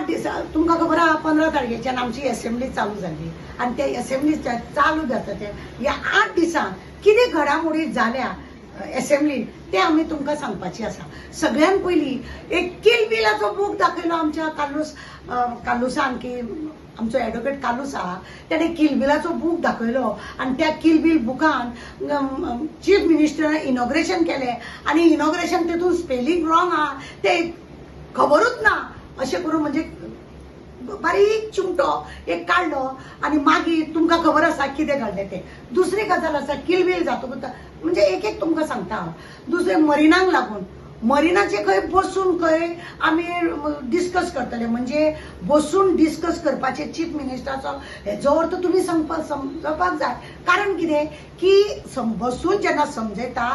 8 दिसा तुमकां खबर आहा 15 तारखेच्यान आमची असेंब्ली चालू जाली आणि त्या असेंब्ली चालू जाता त्या ह्या 8 दिसांक कितें घडामोडी जाल्या असेंब्लीन ते आमी तुमकां सांगपाची आसा। सगळ्यान पयली एक किल बिलाचो बूक दाखयलो आमच्या कालुसान की आमचो एडवोकेट कालूस आहा त्याने किल बिलाचो बूक दाखयलो आणि त्या किल बिल बुकान चीफ मिनिस्टरान इनॉग्रेशन केले आणि इनॉग्रेशन तेतून स्पेलिंग रॉंग आहा ते खबरूच ना अशें करून म्हणजे बारीक चिमटो एक काढलो आणि मागीर तुमकां खबर आसा कितें घडलें ते। दुसरी गजाल आसा किल बिल जातकूच म्हणजे एक एक तुमकां सांगता हांव। दुसरे मरिनाक लागून मरिनाचे खंय बसून खंय आमी डिस्कस करतले म्हणजे बसून डिस्कस करपाचे चीफ मिनिस्टराचो हेजो अर्थ तुमी समजपाक जाय। कारण कितें की बसून जेन्ना समजयता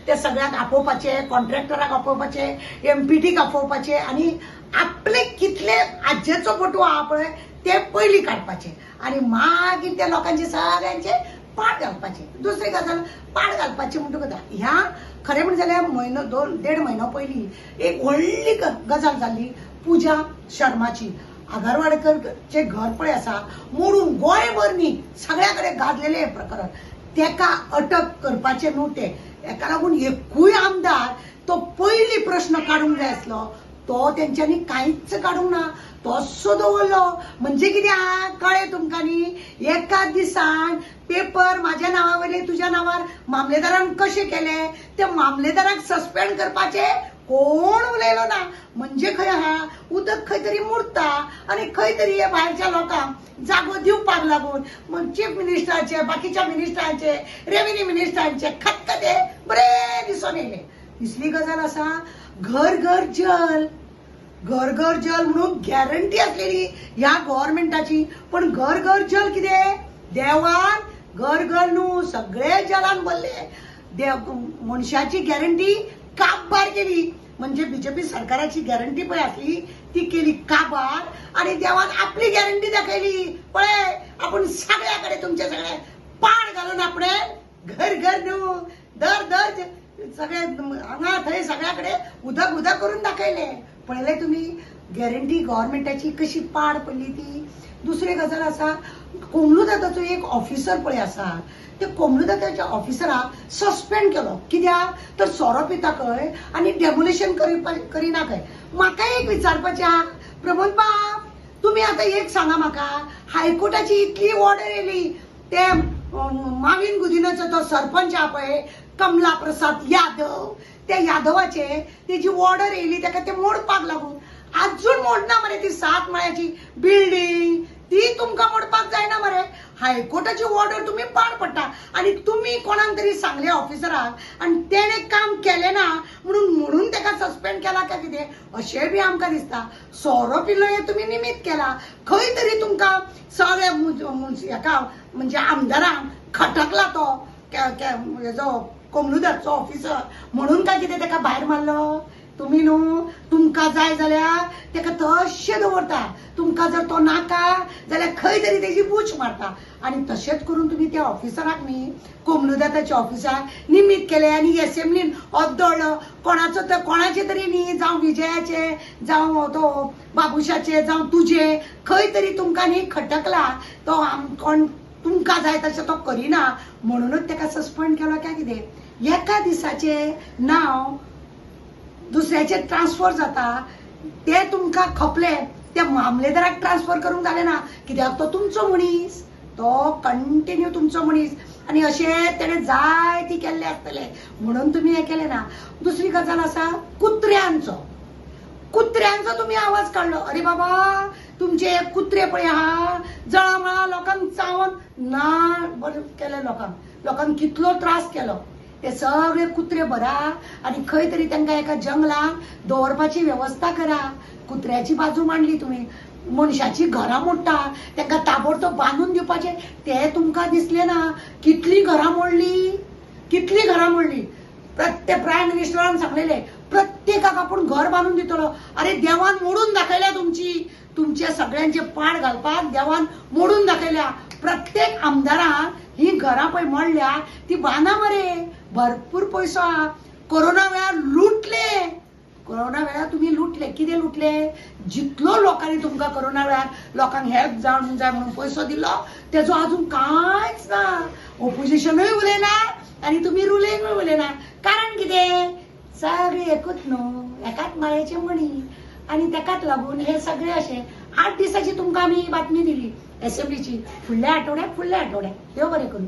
ते सगळ्यांक आपोवपाचे कॉन्ट्रॅक्टराक आपोवपाचे एमपीटीक आपोवपाचे आणि आपले कितले आज्जेचो फोटो आहा पळय ते पयलीं काडपाचे आणि मागीर त्या लोकांचे सगळ्यांचे पाड घालपाचे। दुसरी गजाल पाड घालपाचे म्हणटकूच ह्या खरें म्हणजे जाल्यार म्हयनो 2.5 म्हयनो पयलीं एक व्हडली गजाल जाल्ली पूजा शर्माची। आगारवाडकरचे घर पळय आसा मोडून गोंयभर न्ही सगळ्या कडेन गाजलेलें हें प्रकरण तेका अटक करपाचे न्हू ते हेका लागून एकूय आमदार तो पयलीं प्रश्न काडूंक जाय आसलो तो तेंच्यांनी कांयच काडूंक ना तसो दवरलो। म्हणजे कितें कळ्ळें तुमकां न्ही एका दिसान पेपर म्हाज्या नांवा वयले तुज्या नांवार मामलेदारान कशें केले ते मामलेदाराक सस्पेंड करपाचे कोण उलयलो ना। म्हणजे खंय आहा उदक खंय तरी मुरता आणि खंय तरी हे भायरच्या लोकांक जागो दिवपाक लागून चीफ मिनिस्टराचे बाकीच्या मिनिस्टरांचे रेव्हेन्यू मिनिस्टरांचे खतखते बरे दिसून येयले। दुसरी गजाल आसा घर घर जल म्हणून गॅरंटी असलेली ह्या गव्हर्नमेंटाची पण घर घर जल कितें देवान घर घर न्हू सगळे जलान भरले मनशाची गॅरंटी काबार केली। म्हणजे बीजेपी सरकाराची गॅरंटी पळय आसली ती केली काबार आणि देवान आपली गॅरंटी दाखयली पळय आपण सगळ्याकडे तुमचे सगळे पाड घालून आपण घर घर न्हू दर दर सगळे हांगा थंय सगळ्याकडे उदक उदक करून दाखयले। पळयले तुम्ही गॅरंटी गव्हर्नमेंटाची कशी पाड पडली ती। दुसरी गजाल आसा कोमलूदाताचो एक ऑफिसर पळय आसा ते कोमलूदाताच्या ऑफिसराक सस्पेंड केलो कित्याक तर सोरो पिता खंय आणि डेमोलेशन करिना खंय। म्हाका एक विचारपाचें आहा प्रमोद बाब तुम्ही आता एक सांगा म्हाका हायकोर्टाची इतली ऑर्डर येयली ते माविन गुदिन्याचो तो सरपंच आहा पळय कमला प्रसाद यादव त्या यादवाचे तेजी ऑर्डर येयली ताका ते मोडपाक लागून अजून मोडना मरे ती 7 माळ्याची बिल्डिंग ती तुमकां मोडपाक जायना मरे। हायकोर्टाची ऑर्डर तुम्ही पाड पडटा आणि तुम्ही कोणाक तरी सांगले ऑफिसराक आणि तेणे काम केले ना म्हणून ताका सस्पेंड केला काय कितें अशें बी आमकां दिसता। सोरो पिल्लो हे तुम्ही निमित्त केला खंय तरी तुमकां सगळे हेका म्हणजे आमदारांक खटकला तो हेजो कोमलूदाचो ऑफिसर म्हणून काय कितें ताका भायर मारलो तुम्ही न्हू। तुमकां जाय जाल्यार ताका तशें दवरता तुमकां जर तो नाका जाल्यार खंय तरी तेजी बूच मारता आणि तशेंच करून तुम्ही त्या ऑफिसराक न्ही कोमलूदाताच्या ऑफिसाक निमित्त केले आणि असेंब्लीन ऑद्दोळ्ळो कोणाचो तर कोणाचे तरी न्ही जावं विजयाचे जावं तो बाबुशाचे जावं तुजे खंय तरी तुमकां न्ही खटकला तो कोण तुमकां जाय तशें तो करिना म्हणूनच ताका सस्पेंड केलो काय कितें। एका दिसाचे नाव दुसऱ्याचे ट्रान्सफर जाता ते तुमकां खपले त्या मामलेदाराक ट्रान्सफर करूंक जालें ना कित्याक तो तुमचो मनीस तो कंटिन्यू तुमचो मनीस आणि अशें तेणें जाय ती केल्ले आसतले म्हणून तुमी हें केलें ना। दुसरी गजाल आसा कुत्र्यांचो तुम्ही आवाज काढलो अरे बाबा तुमचे कुत्रे पळय आहा जळमळा लोकांक चावून ना केले लोकांक कितलो त्रास केलो ते सगळे कुत्रे भरा आणि खंय तरी तांकां एका जंगलात दवरपाची व्यवस्था करा। कुत्र्याची बाजू मांडली तुम्ही मनशाची घरां मोडटा तांकां ताबडतोब बांदून दिवपाचे ते तुमकां दिसले ना। कितली घरां मोडली प्रत्येक प्रायम मिनिस्टरान सांगलेले प्रत्येकाक आपण घर बांधून दितलो। अरे देवान मोडून दाखयल्या तुमचे सगळ्यांचे पाड घालपाक देवान मोडून दाखयल्या। प्रत्येक आमदाराक ही घरां पळय मोडल्या ती बांदा मरे भरपूर पयसो कोरोना वेळार लुटले कोरोना वेळार तुम्ही लुटले, कितें लुटले? जितलो लोकांनी तुमकां कोरोना वेळार लोकांक हेल्प जावंक जाय म्हणून पयसो दिलो तेजो अजून कांयच ना. ऑपोजिशनूय उलयना आनी तुमी रुलींगूय उलयना. कारण कितें? सगळी एकूच न्हू, एकाच माळेचे मणी. आनी ताकाच लागून हे सगळे अशे 8 दिसाची तुमकां आमी बातमी दिली एसेंब्लीची. फुडल्या आठवड्याक देव बरें करूं.